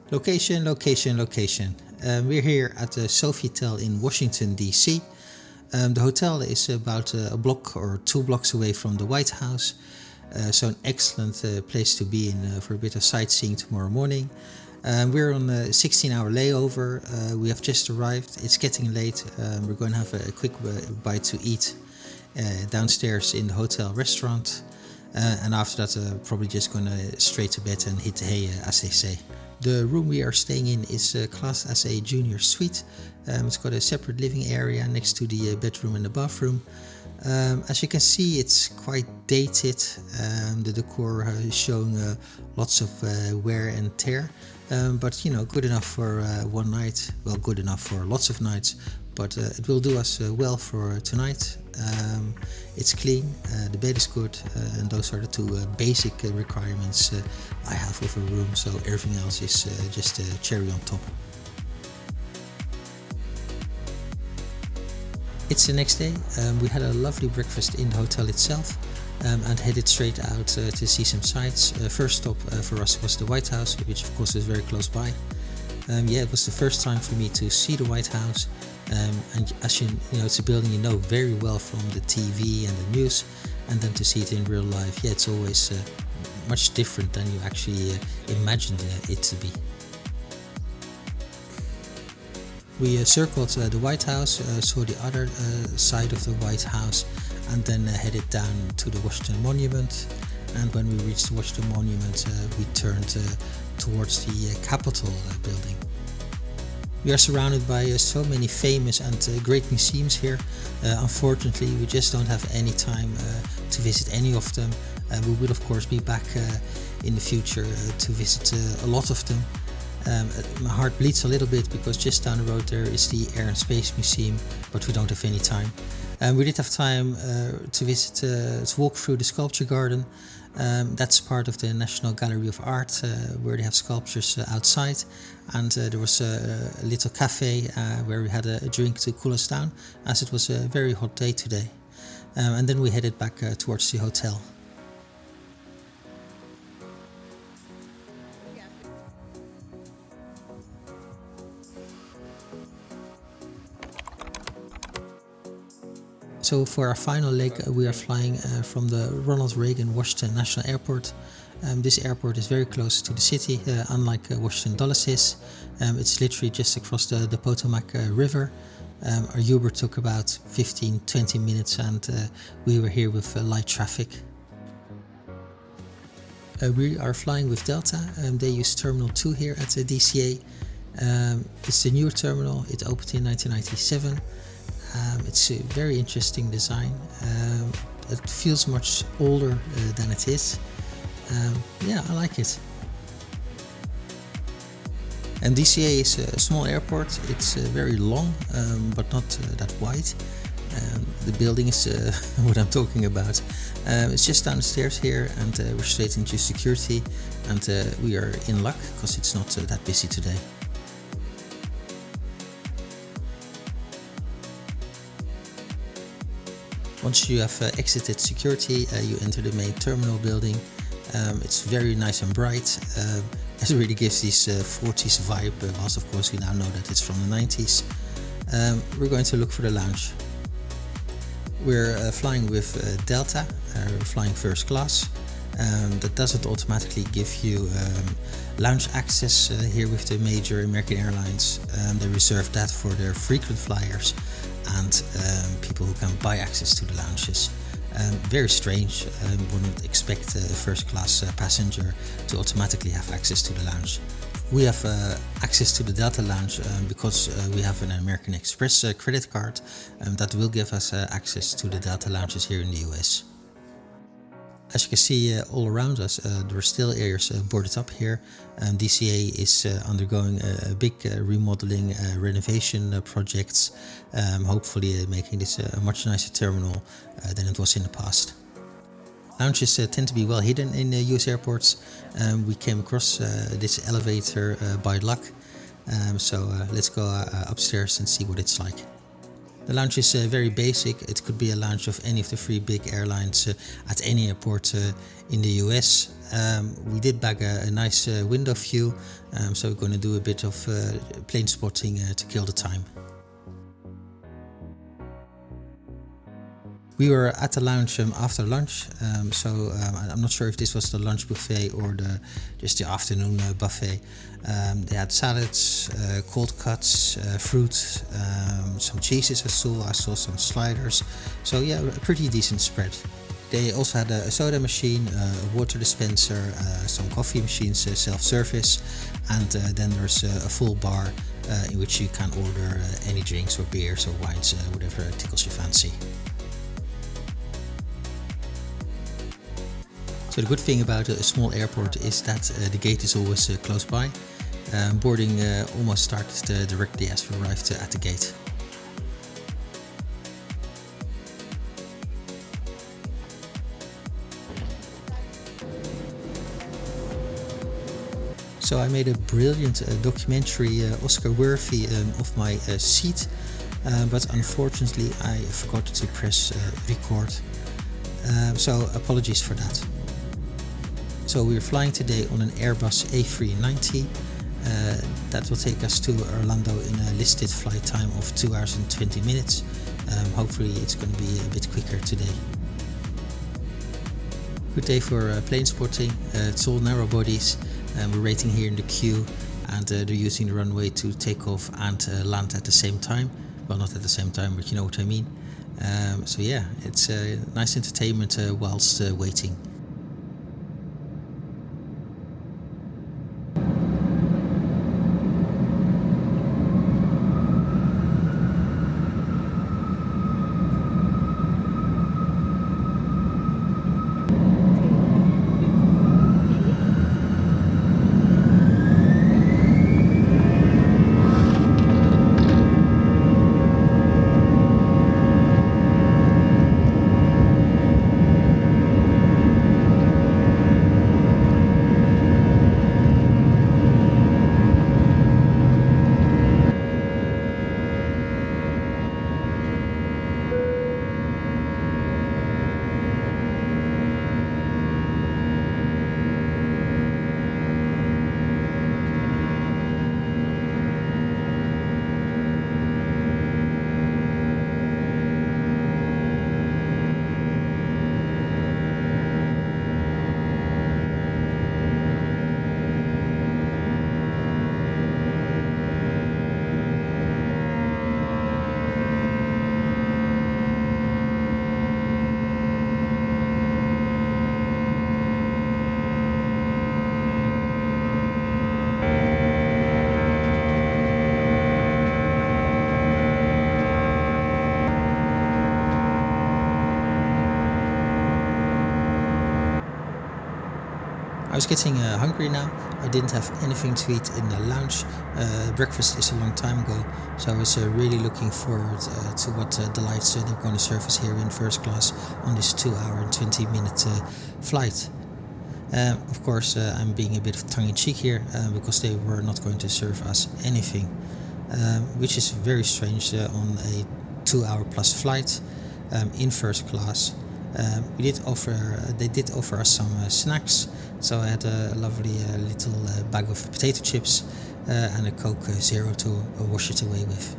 Location, location, location. We're here at the Sofitel in Washington D.C. The hotel is about a block or 2 blocks away from the White House, so an excellent place to be in for a bit of sightseeing tomorrow morning. We're on a 16-hour layover. We have just arrived. It's getting late. We're going to have a quick bite to eat downstairs in the hotel restaurant. And after that, probably just going to straight to bed and hit the hay, as they say. The room we are staying in is classed as a junior suite. It's got a separate living area next to the bedroom and the bathroom. As you can see, it's quite dated. The decor is showing lots of wear and tear. But you know, good enough for one night. Well, good enough for lots of nights. But it will do us well for tonight. It's clean, the bed is good, and those are the two basic requirements I have of a room, so everything else is just a cherry on top. It's the next day. We had a lovely breakfast in the hotel itself and headed straight out to see some sights. First stop for us was the White House, which of course is very close by. Yeah, it was the first time for me to see the White House, and as you know, it's a building you know very well from the TV and the news, and then to see it in real life, yeah, it's always much different than you actually imagined it to be. We circled the White House, saw the other side of the White House, and then headed down to the Washington Monument. And when we reached the Washington Monument, we turned towards the Capitol building. We are surrounded by so many famous and great museums here. Unfortunately, we just don't have any time to visit any of them. We will of course be back in the future to visit a lot of them. My heart bleeds a little bit because just down the road there is the Air and Space Museum, but we don't have any time. We did have time to visit, to walk through the sculpture garden. That's part of the National Gallery of Art, where they have sculptures outside. And there was a little cafe where we had a drink to cool us down, as it was a very hot day today. And then we headed back towards the hotel. So for our final leg, we are flying from the Ronald Reagan Washington National Airport. This airport is very close to the city, unlike Washington Dulles is. It's literally just across the Potomac River. Our Uber took about 15-20 minutes, and we were here with light traffic. We are flying with Delta. They use Terminal 2 here at the DCA. It's the newer terminal. It opened in 1997. It's a very interesting design. It feels much older than it is. Yeah, I like it. And DCA is a small airport. It's very long, but not that wide. The building is what I'm talking about. It's just down the stairs here, and we're straight into security. And we are in luck because it's not that busy today. Once you have exited security, you enter the main terminal building. It's very nice and bright. It really gives this 40s vibe, whilst of course we now know that it's from the 90s. We're going to look for the lounge. We're flying with Delta, we're flying first class. That doesn't automatically give you lounge access here with the major American airlines. They reserve that for their frequent flyers and people who can buy access to the lounges. Very strange. Wouldn't expect a first class passenger to automatically have access to the lounge. We have access to the Delta lounge because we have an American Express credit card that will give us access to the Delta lounges here in the US. As you can see all around us, there are still areas boarded up here. DCA is undergoing a big remodeling, renovation projects, hopefully making this a much nicer terminal than it was in the past. Lounges tend to be well hidden in US airports. We came across this elevator by luck, so let's go upstairs and see what it's like. The lounge is very basic. It could be a lounge of any of the three big airlines at any airport in the US. We did bag a nice window view, so we're going to do a bit of plane spotting to kill the time. We were at the lounge after lunch, so I'm not sure if this was the lunch buffet or just the afternoon buffet. They had salads, cold cuts, fruit, some cheeses I saw some sliders. So yeah, a pretty decent spread. They also had a soda machine, a water dispenser, some coffee machines, self-service, and then there's a full bar in which you can order any drinks or beers or wines, whatever tickles your fancy. So the good thing about a small airport is that the gate is always close by. Boarding almost started directly as we arrived at the gate. So I made a brilliant documentary, Oscar-worthy, of my seat, but unfortunately I forgot to press record. So apologies for that. So we're flying today on an Airbus A390. That will take us to Orlando in a listed flight time of 2 hours and 20 minutes. Hopefully it's going to be a bit quicker today. Good day for plane spotting. It's all narrow bodies. We're waiting here in the queue, and they're using the runway to take off and land at the same time. Well, not at the same time, but you know what I mean. So yeah, it's nice entertainment whilst waiting. I was getting hungry now. I didn't have anything to eat in the lounge. Breakfast is a long time ago, so I was really looking forward to what delights they're going to serve us here in first class on this 2 hour and 20 minute flight. Of course, I'm being a bit tongue-in-cheek here because they were not going to serve us anything, which is very strange on a 2 hour plus flight in first class. They did offer us some snacks, so I had a lovely little bag of potato chips and a Coke Zero to wash it away with.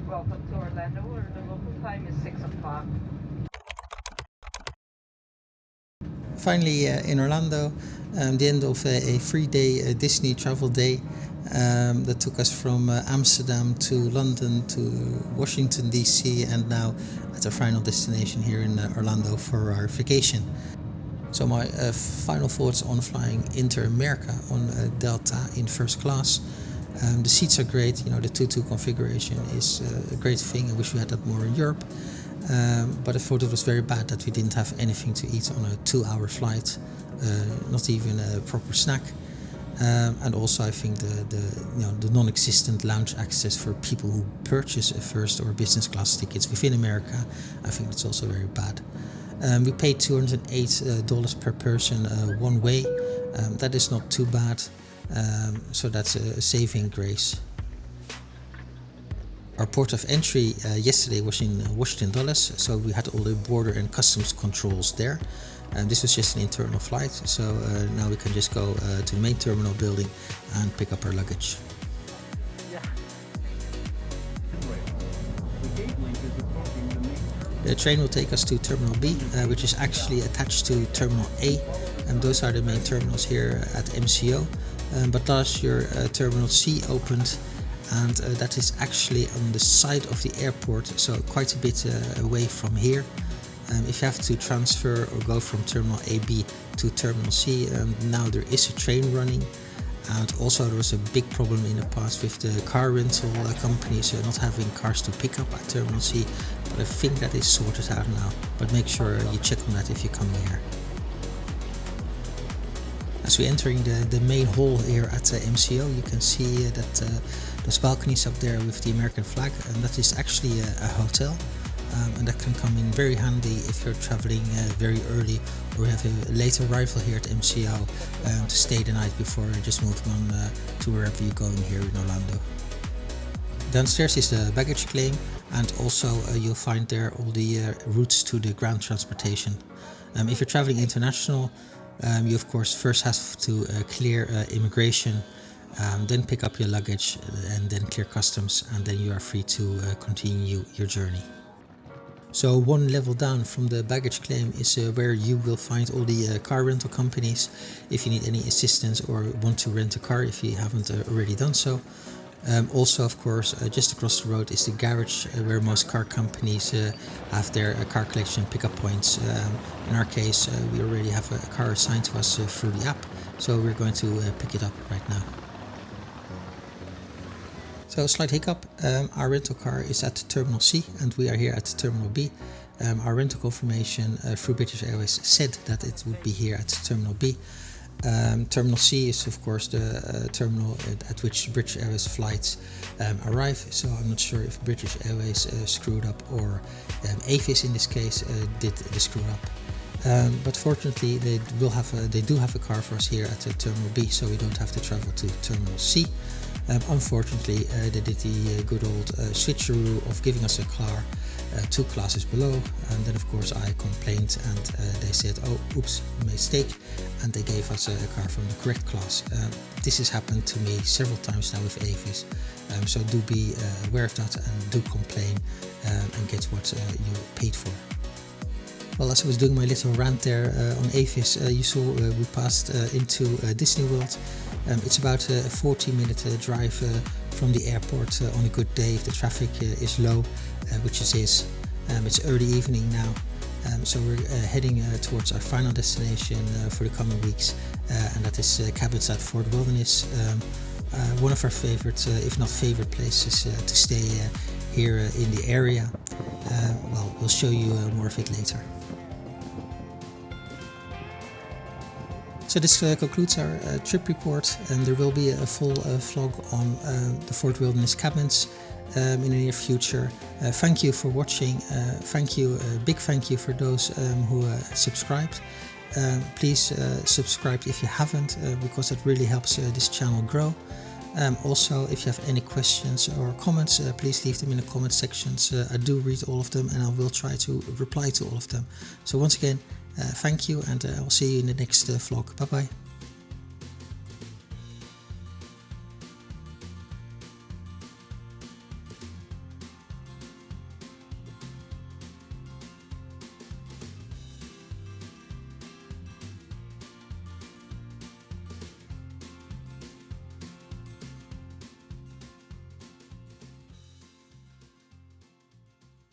Welcome to Orlando, where the local time is 6 o'clock. Finally in Orlando, the end of a 3-day Disney travel day that took us from Amsterdam to London to Washington D.C. and now at our final destination here in Orlando for our vacation. So my final thoughts on flying inter-America on Delta in first class. The seats are great. The 2-2 configuration is a great thing. I wish we had that more in Europe. But I thought it was very bad that we didn't have anything to eat on a 2-hour flight, not even a proper snack. And also I think the non-existent lounge access for people who purchase a first or business class tickets within America, I think it's also very bad. We paid $208 per person one way. That is not too bad, so that's a saving grace. Our port of entry yesterday was in Washington D.C, so we had all the border and customs controls there. This was just an internal flight, so now we can just go to the main terminal building and pick up our luggage. The train will take us to Terminal B, which is actually attached to Terminal A, and those are the main terminals here at MCO. But last year Terminal C opened, and that is actually on the side of the airport, so quite a bit away from here. If you have to transfer or go from Terminal AB to Terminal C, now there is a train running. And also there was a big problem in the past with the car rental companies not having cars to pick up at Terminal C, but I think that is sorted out now. But make sure you check on that if you come here. As we're entering the main hall here at MCO, you can see that there's balconies up there with the American flag, and that is actually a hotel. And that can come in very handy if you're traveling very early or have a late arrival here at MCO to stay the night before just moving on to wherever you're going here in Orlando. Downstairs is the baggage claim, and also you'll find there all the routes to the ground transportation. If you're traveling international, you of course first have to clear immigration, then pick up your luggage, and then clear customs, and then you are free to continue your journey. So one level down from the baggage claim is where you will find all the car rental companies if you need any assistance or want to rent a car if you haven't already done so. Also, of course, just across the road is the garage where most car companies have their car collection pickup points. In our case, we already have a car assigned to us through the app, so we're going to pick it up right now. So, slight hiccup, our rental car is at Terminal C and we are here at Terminal B. Our rental confirmation through British Airways said that it would be here at Terminal B. Terminal C is of course the terminal at which British Airways flights arrive, so I'm not sure if British Airways screwed up or Avis in this case did the screw up. But fortunately they do have a car for us here at Terminal B, so we don't have to travel to Terminal C. Unfortunately, they did the good old switcheroo of giving us a car 2 classes below, and then of course I complained, and they said, oh, oops, mistake, and they gave us a car from the correct class. This has happened to me several times now with Avis, so do be aware of that and do complain and get what you paid for. Well, as I was doing my little rant there on Avis, you saw we passed into Disney World. It's about a 40-minute drive from the airport on a good day if the traffic is low, which it is. It's early evening now, so we're heading towards our final destination for the coming weeks, and that is cabins at Fort Wilderness. One of our favorite, if not favorite places to stay here in the area. Well, we'll show you more of it later. So this concludes our trip report, and there will be a full vlog on the Fort Wilderness cabins in the near future. Thank you for watching. Big thank you for those who subscribed. Please subscribe if you haven't, because it really helps this channel grow. Also, if you have any questions or comments, please leave them in the comment sections. I do read all of them, and I will try to reply to all of them. So once again, thank you, and I'll see you in the next vlog. Bye bye.